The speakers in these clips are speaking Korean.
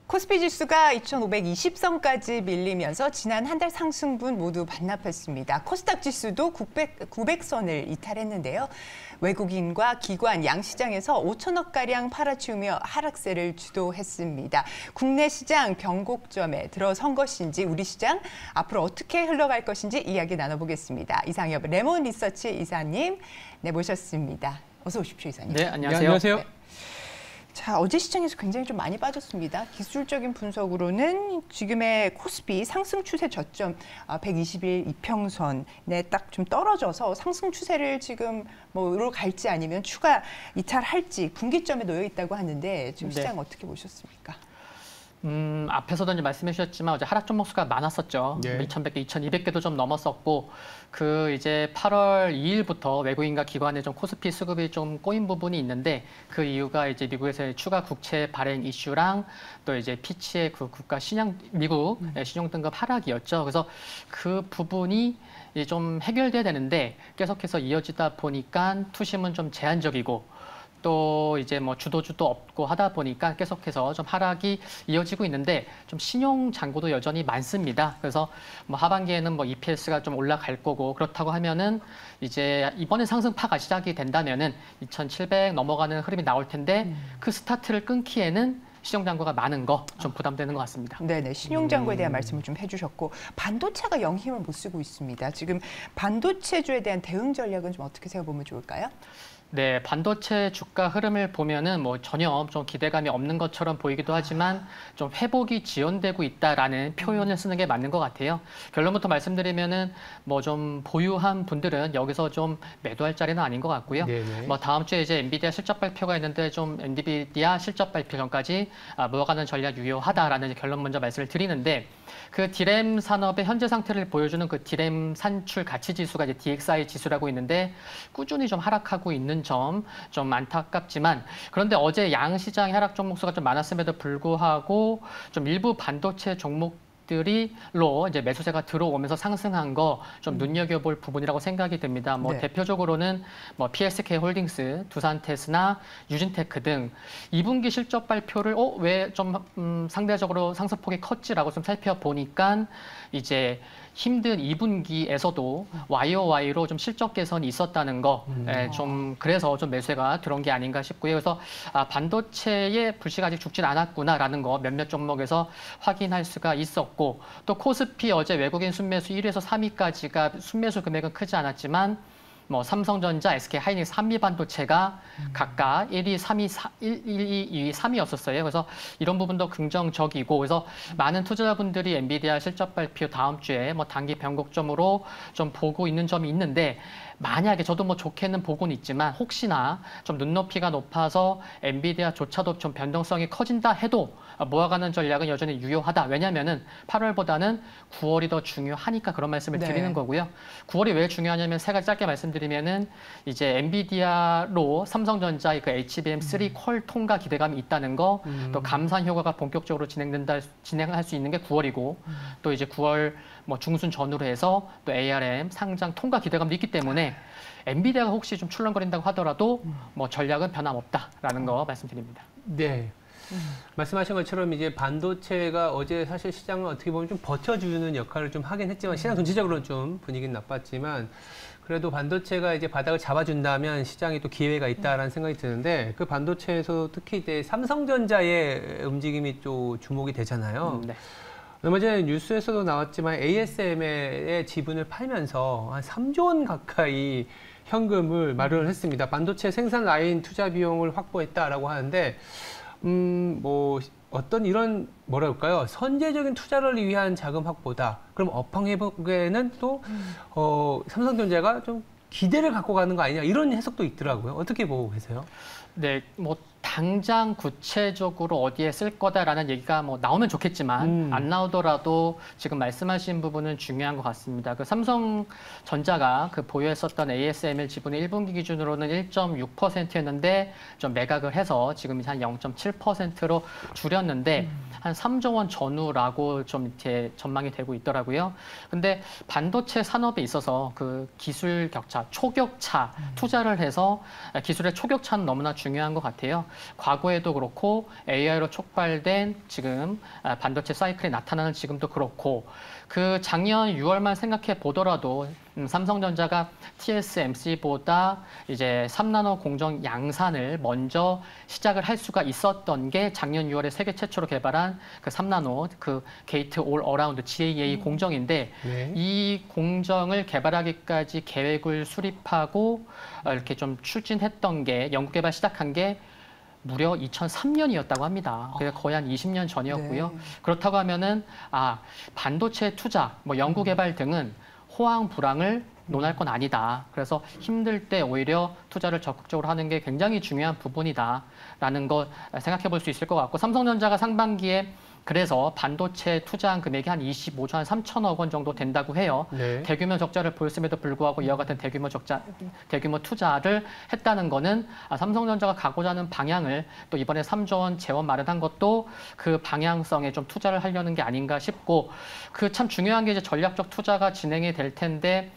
코스피 지수가 2,520선까지 밀리면서 지난 한 달 상승분 모두 반납했습니다. 코스닥 지수도 900선을 이탈했는데요. 외국인과 기관, 양시장에서 5천억가량 팔아치우며 하락세를 주도했습니다. 국내 시장 변곡점에 들어선 것인지 우리 시장 앞으로 어떻게 흘러갈 것인지 이야기 나눠보겠습니다. 이상엽 레몬 리서치 이사님 모셨습니다. 어서 오십시오, 이사님. 네, 안녕하세요. 네, 안녕하세요. 자, 어제 시장에서 굉장히 좀 많이 빠졌습니다. 기술적인 분석으로는 지금의 코스피 상승 추세 저점 120일 이평선에 딱 좀 떨어져서 상승 추세를 지금 뭐로 갈지 아니면 추가 이탈할지 분기점에 놓여 있다고 하는데 지금 시장 어떻게 보셨습니까? 앞에서도 이제 말씀해 주셨지만 어제 하락 종목수가 많았었죠. 네. 2,100개, 2,200개도 좀 넘었었고 이제 8월 2일부터 외국인과 기관의 좀 코스피 수급이 좀 꼬인 부분이 있는데 그 이유가 이제 미국에서의 추가 국채 발행 이슈랑 또 이제 피치의 그 국가 미국 신용 등급 하락이었죠. 그래서 그 부분이 이제 좀 해결돼야 되는데 계속해서 이어지다 보니까 투심은 좀 제한적이고 또 이제 뭐 주도주도 없고 하다 보니까 계속해서 좀 하락이 이어지고 있는데 좀 신용 잔고도 여전히 많습니다. 그래서 뭐 하반기에는 뭐 EPS가 좀 올라갈 거고 그렇다고 하면은 이제 이번에 상승파가 시작이 된다면은 2,700 넘어가는 흐름이 나올 텐데 그 스타트를 끊기에는 신용잔고가 많은 거 좀 부담되는 것 같습니다. 네네, 신용잔고에 대한 말씀을 좀 해주셨고 반도체가 영 힘을 못 쓰고 있습니다. 지금 반도체주에 대한 대응 전략은 좀 어떻게 세워보면 좋을까요? 네, 반도체 주가 흐름을 보면은 뭐 전혀 좀 기대감이 없는 것처럼 보이기도 하지만 좀 회복이 지연되고 있다라는 표현을 쓰는 게 맞는 것 같아요. 결론부터 말씀드리면은 뭐 좀 보유한 분들은 여기서 좀 매도할 자리는 아닌 것 같고요. 네네. 뭐 다음 주에 이제 엔비디아 실적 발표가 있는데 좀 엔비디아 실적 발표 전까지 모아가는 전략 유효하다라는 결론 먼저 말씀을 드리는데 그 디램 산업의 현재 상태를 보여주는 그 디램 산출 가치 지수가 이제 DXI 지수라고 있는데 꾸준히 좀 하락하고 있는 점 좀 안타깝지만 그런데 어제 양시장 하락 종목수가 좀 많았음에도 불구하고 좀 일부 반도체 종목들이로 이제 매수세가 들어오면서 상승한 거 좀 눈여겨볼 부분이라고 생각이 듭니다. 뭐 네. 대표적으로는 뭐 PSK 홀딩스, 두산테스나 유진테크 등 2분기 실적 발표를 왜 좀 상대적으로 상승폭이 컸지라고 좀 살펴보니까 이제 힘든 2분기에서도 YOY로 좀 실적 개선이 있었다는 거, 좀 그래서 좀 매수가 들어온 게 아닌가 싶고요. 그래서 반도체의 불씨가 아직 죽진 않았구나라는 거 몇몇 종목에서 확인할 수가 있었고 또 코스피 어제 외국인 순매수 1위에서 3위까지가 순매수 금액은 크지 않았지만 뭐 삼성전자, SK하이닉스, 한미반도체가 각각 1위, 3위, 2위, 3위였었어요. 그래서 이런 부분도 긍정적이고 그래서 많은 투자자분들이 엔비디아 실적 발표 다음 주에 뭐 단기 변곡점으로 좀 보고 있는 점이 있는데 만약에 저도 뭐 좋게는 보고는 있지만 혹시나 좀 눈높이가 높아서 엔비디아조차도 좀 변동성이 커진다 해도 모아가는 전략은 여전히 유효하다. 왜냐하면은 8월보다는 9월이 더 중요하니까 그런 말씀을 드리는 거고요. 9월이 왜 중요하냐면 세 가지 짧게 말씀드리면은 이제 엔비디아로 삼성전자의 그 HBM3 퀄 통과 기대감이 있다는 거, 또 감산 효과가 본격적으로 진행할 수 있는 게 9월이고, 또 이제 9월 뭐 중순 전후로 해서 또 ARM 상장 통과 기대감도 있기 때문에 엔비디아가 혹시 좀 출렁거린다고 하더라도 뭐 전략은 변함없다라는 거 말씀드립니다. 네. 말씀하신 것처럼 이제 반도체가 어제 사실 시장을 어떻게 보면 좀 버텨주는 역할을 좀 하긴 했지만 시장 전체적으로는 좀 분위기는 나빴지만 그래도 반도체가 이제 바닥을 잡아준다면 시장에 또 기회가 있다라는 생각이 드는데 그 반도체에서 특히 이제 삼성전자의 움직임이 또 주목이 되잖아요. 네. 얼마 전에 뉴스에서도 나왔지만 ASM의 지분을 팔면서 한 3조 원 가까이 현금을 마련을 했습니다. 반도체 생산 라인 투자 비용을 확보했다라고 하는데 뭐 어떤 이런 뭐라 할까요? 선제적인 투자를 위한 자금 확보다. 그럼 업황 회복에는 또 삼성전자가 좀 기대를 갖고 가는 거 아니냐 이런 해석도 있더라고요. 어떻게 보고 계세요? 네, 뭐 당장 구체적으로 어디에 쓸 거다라는 얘기가 뭐 나오면 좋겠지만 안 나오더라도 지금 말씀하신 부분은 중요한 것 같습니다. 그 삼성전자가 그 보유했었던 ASML 지분의 1분기 기준으로는 1.6%였는데 좀 매각을 해서 지금 한 0.7%로 줄였는데 한 3조 원 전후라고 좀 이렇게 전망이 되고 있더라고요. 근데 반도체 산업에 있어서 그 기술 격차, 초격차 투자를 해서 기술의 초격차는 너무나 중요한 것 같아요. 과거에도 그렇고 AI로 촉발된 지금 반도체 사이클이 나타나는 지금도 그렇고 그 작년 6월만 생각해 보더라도 삼성전자가 TSMC보다 이제 3나노 공정 양산을 먼저 시작을 할 수가 있었던 게 작년 6월에 세계 최초로 개발한 그 3나노 그 게이트 올 어라운드 GAA 공정인데 네. 이 공정을 개발하기까지 계획을 수립하고 이렇게 좀 추진했던 게 연구 개발 시작한 게 무려 2003년이었다고 합니다. 그래서 거의 한 20년 전이었고요. 네. 그렇다고 하면은 반도체 투자, 뭐 연구 개발 등은 호황 불황을 논할 건 아니다. 그래서 힘들 때 오히려 투자를 적극적으로 하는 게 굉장히 중요한 부분이다라는 거 생각해 볼 수 있을 것 같고 삼성전자가 상반기에 그래서 반도체 투자한 금액이 한 25조 한 3천억 원 정도 된다고 해요. 네. 대규모 적자를 보였음에도 불구하고 이와 같은 대규모 투자를 했다는 거는 삼성전자가 가고자 하는 방향을 또 이번에 3조 원 재원 마련한 것도 그 방향성에 좀 투자를 하려는 게 아닌가 싶고 그 참 중요한 게 이제 전략적 투자가 진행이 될 텐데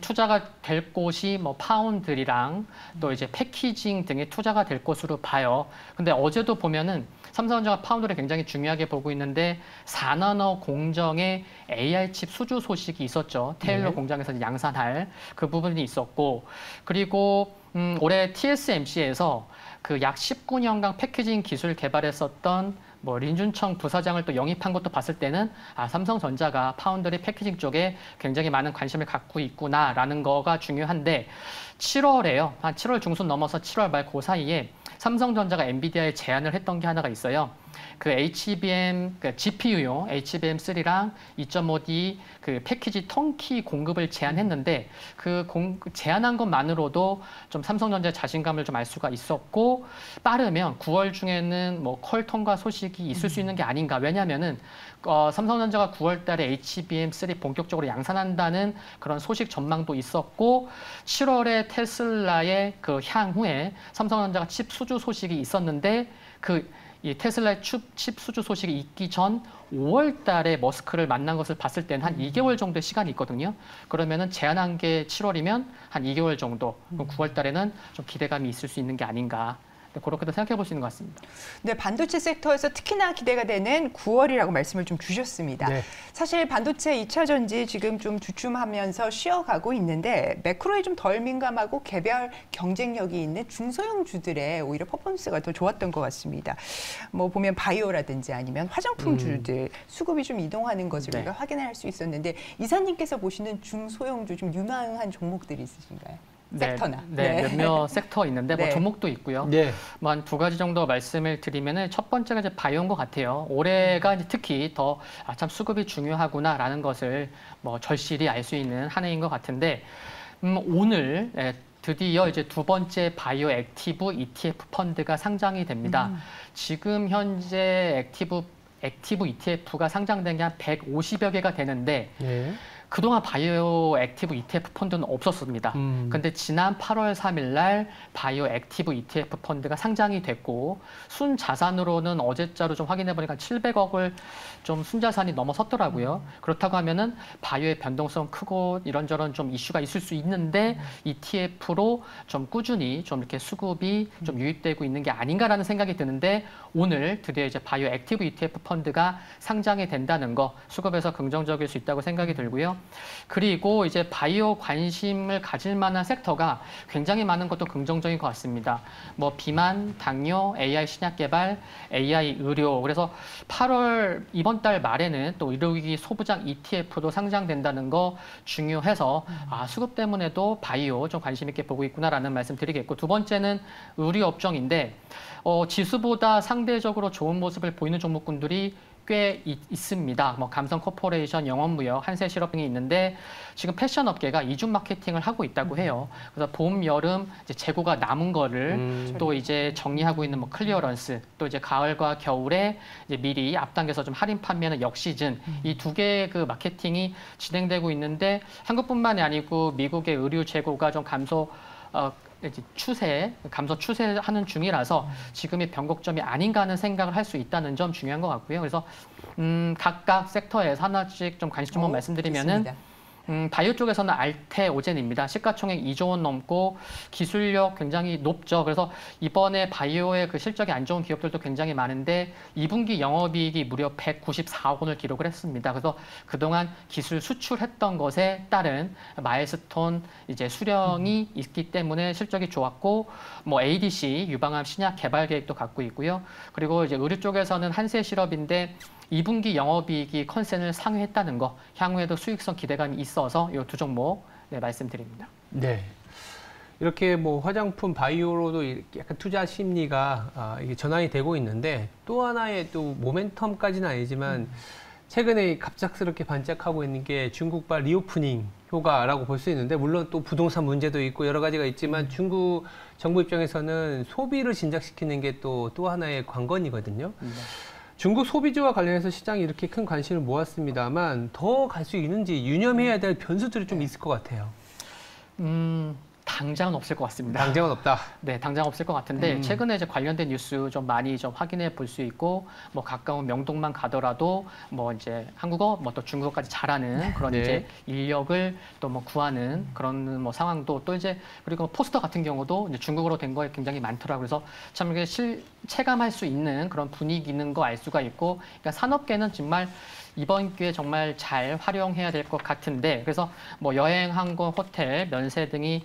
투자가 될 곳이 뭐 파운드리랑 또 이제 패키징 등의 투자가 될 것으로 봐요. 근데 어제도 보면은 삼성전자가 파운드를 굉장히 중요하게 보고 있는데 4나노 공정의 AI 칩 수주 소식이 있었죠. 테일러 네. 공장에서 양산할 그 부분이 있었고 그리고 올해 TSMC에서 그 약 19년간 패키징 기술 개발했었던 뭐 린준청 부사장을 또 영입한 것도 봤을 때는 삼성전자가 파운드리 패키징 쪽에 굉장히 많은 관심을 갖고 있구나라는 거가 중요한데 7월에요. 한 7월 중순 넘어서 7월 말 그 사이에 삼성전자가 엔비디아에 제안을 했던 게 하나가 있어요. 그 HBM, 그 GPU용 HBM3랑 2.5D 그 패키지 턴키 공급을 제안했는데 그 제안한 것만으로도 좀 삼성전자의 자신감을 좀 알 수가 있었고 빠르면 9월 중에는 뭐 퀄 통과 소식이 있을 수 있는 게 아닌가. 왜냐하면은 삼성전자가 9월 달에 HBM3 본격적으로 양산한다는 그런 소식 전망도 있었고 7월에 테슬라의 그 향후에 삼성전자가 칩 수주 소식이 있었는데 이 테슬라의 칩 수주 소식이 있기 전 5월 달에 머스크를 만난 것을 봤을 때는 한 2개월 정도의 시간이 있거든요. 그러면은 제한한 게 7월이면 한 2개월 정도, 그럼 9월 달에는 좀 기대감이 있을 수 있는 게 아닌가. 그렇게도 생각해 볼 수 있는 것 같습니다. 네, 반도체 섹터에서 특히나 기대가 되는 9월이라고 말씀을 좀 주셨습니다. 네. 사실 반도체 2차 전지 지금 좀 주춤하면서 쉬어가고 있는데 매크로에 좀 덜 민감하고 개별 경쟁력이 있는 중소형주들의 오히려 퍼포먼스가 더 좋았던 것 같습니다. 뭐 보면 바이오라든지 아니면 화장품주들 수급이 좀 이동하는 것을 우리가 확인할 수 있었는데 이사님께서 보시는 중소형주 좀 유망한 종목들이 있으신가요? 섹터나. 네, 몇몇 섹터 있는데 뭐 네. 종목도 있고요. 네. 뭐 한 두 가지 정도 말씀을 드리면은 첫 번째가 이제 바이오인 것 같아요. 올해가 이제 특히 더 참 수급이 중요하구나라는 것을 뭐 절실히 알 수 있는 한 해인 것 같은데 오늘 드디어 이제 두 번째 바이오 액티브 ETF 펀드가 상장이 됩니다. 지금 현재 액티브 ETF가 상장된 게 한 150여 개가 되는데 네. 그동안 바이오 액티브 ETF 펀드는 없었습니다. 근데 지난 8월 3일 날 바이오 액티브 ETF 펀드가 상장이 됐고 순자산으로는 어제자로 좀 확인해 보니까 700억을 좀 순자산이 넘어섰더라고요. 그렇다고 하면은 바이오의 변동성 크고 이런저런 좀 이슈가 있을 수 있는데 ETF로 좀 꾸준히 좀 이렇게 수급이 좀 유입되고 있는 게 아닌가라는 생각이 드는데 오늘 드디어 이제 바이오 액티브 ETF 펀드가 상장이 된다는 거 수급에서 긍정적일 수 있다고 생각이 들고요. 그리고 이제 바이오 관심을 가질 만한 섹터가 굉장히 많은 것도 긍정적인 것 같습니다. 뭐 비만, 당뇨, AI 신약 개발, AI 의료. 그래서 8월 이번 달 말에는 또 의료기기 소부장 ETF도 상장된다는 거 중요해서 수급 때문에도 바이오 좀 관심 있게 보고 있구나라는 말씀 드리겠고 두 번째는 의료 업종인데 지수보다 상대적으로 좋은 모습을 보이는 종목군들이 꽤 있습니다. 뭐 감성 코퍼레이션, 영업무역, 한세실업 등이 있는데 지금 패션 업계가 이중 마케팅을 하고 있다고 해요. 그래서 봄, 여름 이제 재고가 남은 거를 또 이제 정리하고 있는 뭐 클리어런스, 또 이제 가을과 겨울에 이제 미리 앞당겨서 좀 할인 판매하는 역시즌, 이 두 개의 그 마케팅이 진행되고 있는데 한국뿐만이 아니고 미국의 의류 재고가 좀 이제 감소 추세하는 중이라서 지금이 변곡점이 아닌가 하는 생각을 할 수 있다는 점 중요한 것 같고요. 그래서 각각 섹터에서 하나씩 좀 관심 좀 말씀드리면은 바이오 쪽에서는 알테오젠입니다. 시가총액 2조 원 넘고 기술력 굉장히 높죠. 그래서 이번에 바이오의 그 실적이 안 좋은 기업들도 굉장히 많은데 2분기 영업이익이 무려 194억 원을 기록을 했습니다. 그래서 그동안 기술 수출했던 것에 따른 마일스톤 이제 수령이 있기 때문에 실적이 좋았고 뭐 ADC 유방암 신약 개발 계획도 갖고 있고요. 그리고 이제 의류 쪽에서는 한세실업인데 2분기 영업이익이 컨센을 상회했다는 거, 향후에도 수익성 기대감이 있어서 이 두 종목 말씀드립니다. 네. 이렇게 뭐 화장품, 바이오로도 약간 투자 심리가 이게 전환이 되고 있는데 또 하나의 또 모멘텀까지는 아니지만 최근에 갑작스럽게 반짝하고 있는 게 중국발 리오프닝 효과라고 볼 수 있는데 물론 또 부동산 문제도 있고 여러 가지가 있지만 중국 정부 입장에서는 소비를 진작시키는 게 또 하나의 관건이거든요. 중국 소비주와 관련해서 시장이 이렇게 큰 관심을 모았습니다만 더 갈 수 있는지 유념해야 될 변수들이 좀 있을 것 같아요. 당장은 없을 것 같습니다. 당장은 없다. 네, 당장 없을 것 같은데 최근에 이제 관련된 뉴스 좀 많이 좀 확인해 볼 수 있고 뭐 가까운 명동만 가더라도 뭐 이제 한국어 뭐 또 중국어까지 잘하는 그런 네. 이제 인력을 또 뭐 구하는 그런 뭐 상황도 또 이제 그리고 포스터 같은 경우도 이제 중국어로 된 거에 굉장히 많더라고요. 그래서 참 이게 체감할 수 있는 그런 분위기는 거 알 수가 있고 그러니까 산업계는 정말 이번 기회에 정말 잘 활용해야 될 것 같은데 그래서 뭐 여행, 항공, 호텔, 면세 등이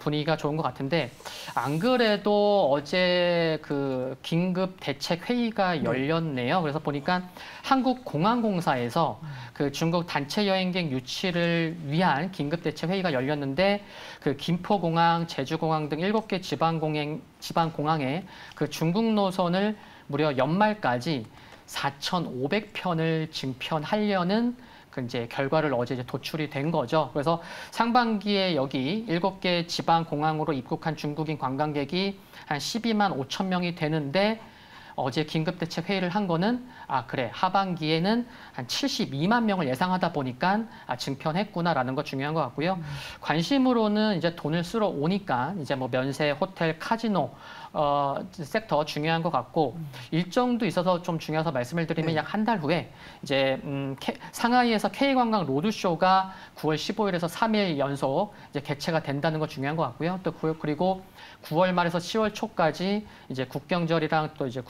분위기가 좋은 것 같은데 안 그래도 어제 그 긴급 대책 회의가 열렸네요. 그래서 보니까 한국공항공사에서 그 중국 단체 여행객 유치를 위한 긴급 대책 회의가 열렸는데 그 김포공항, 제주공항 등 7개 지방공항에 그 중국 노선을 무려 연말까지 4,500편을 증편하려는 그 이제 결과를 어제 이제 도출이 된 거죠. 그래서 상반기에 여기 7개 지방 공항으로 입국한 중국인 관광객이 한 12만 5천 명이 되는데 어제 긴급대책 회의를 한 거는 그래 하반기에는 한 72만 명을 예상하다 보니까 증편했구나라는 거 중요한 것 같고요. 관심으로는 이제 돈을 쓰러 오니까 이제 뭐 면세, 호텔, 카지노 섹터 중요한 것 같고 일정도 있어서 좀 중요해서 말씀을 드리면 약 한 달 후에 이제 상하이에서 K관광 로드쇼가 9월 15일에서 3일 연속 이제 개최가 된다는 거 중요한 것 같고요. 또 그리고 9월 말에서 10월 초까지 이제 국경절이랑 또 이제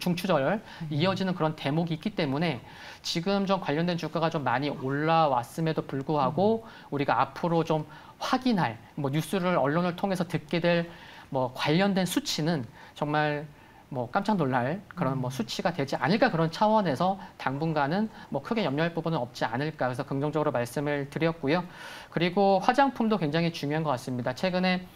중추절 이어지는 그런 대목이 있기 때문에 지금 좀 관련된 주가가 좀 많이 올라왔음에도 불구하고 우리가 앞으로 좀 확인할 뭐 뉴스를 언론을 통해서 듣게 될 뭐 관련된 수치는 정말 뭐 깜짝 놀랄 그런 뭐 수치가 되지 않을까 그런 차원에서 당분간은 뭐 크게 염려할 부분은 없지 않을까 그래서 긍정적으로 말씀을 드렸고요. 그리고 화장품도 굉장히 중요한 것 같습니다. 최근에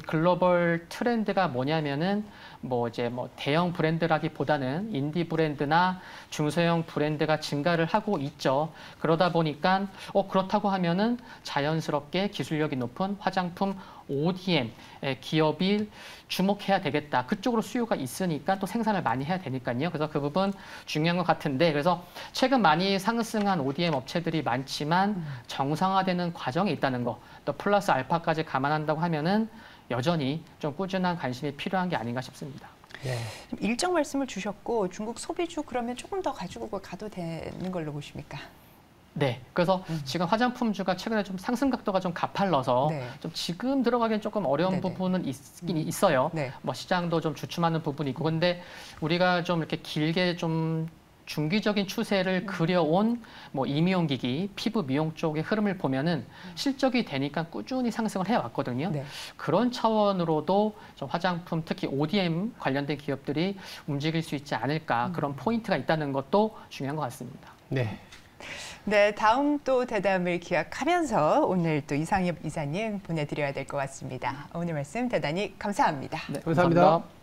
글로벌 트렌드가 뭐냐면은 뭐 이제 뭐 대형 브랜드라기보다는 인디 브랜드나 중소형 브랜드가 증가를 하고 있죠. 그러다 보니까 그렇다고 하면은 자연스럽게 기술력이 높은 화장품 ODM 기업이 주목해야 되겠다. 그쪽으로 수요가 있으니까 또 생산을 많이 해야 되니까요. 그래서 그 부분 중요한 것 같은데 그래서 최근 많이 상승한 ODM 업체들이 많지만 정상화되는 과정에 있다는 거, 또 플러스 알파까지 감안한다고 하면은 여전히 좀 꾸준한 관심이 필요한 게 아닌가 싶습니다. 네. 일정 말씀을 주셨고 중국 소비주 그러면 조금 더 가지고 가도 되는 걸로 보십니까? 네, 그래서 지금 화장품주가 최근에 좀 상승 각도가 좀 가팔라서 좀 지금 들어가기엔 조금 어려운 부분은 있긴 있어요. 뭐 시장도 좀 주춤하는 부분이 있고, 근데 우리가 좀 이렇게 길게 좀 중기적인 추세를 그려온 뭐 이미용기기, 피부 미용 쪽의 흐름을 보면은 실적이 되니까 꾸준히 상승을 해왔거든요. 그런 차원으로도 좀 화장품, 특히 ODM 관련된 기업들이 움직일 수 있지 않을까 그런 포인트가 있다는 것도 중요한 것 같습니다. 네, 다음 또 대담을 기약하면서 오늘 또 이상엽 이사님 보내드려야 될 것 같습니다. 오늘 말씀 대단히 감사합니다. 감사합니다.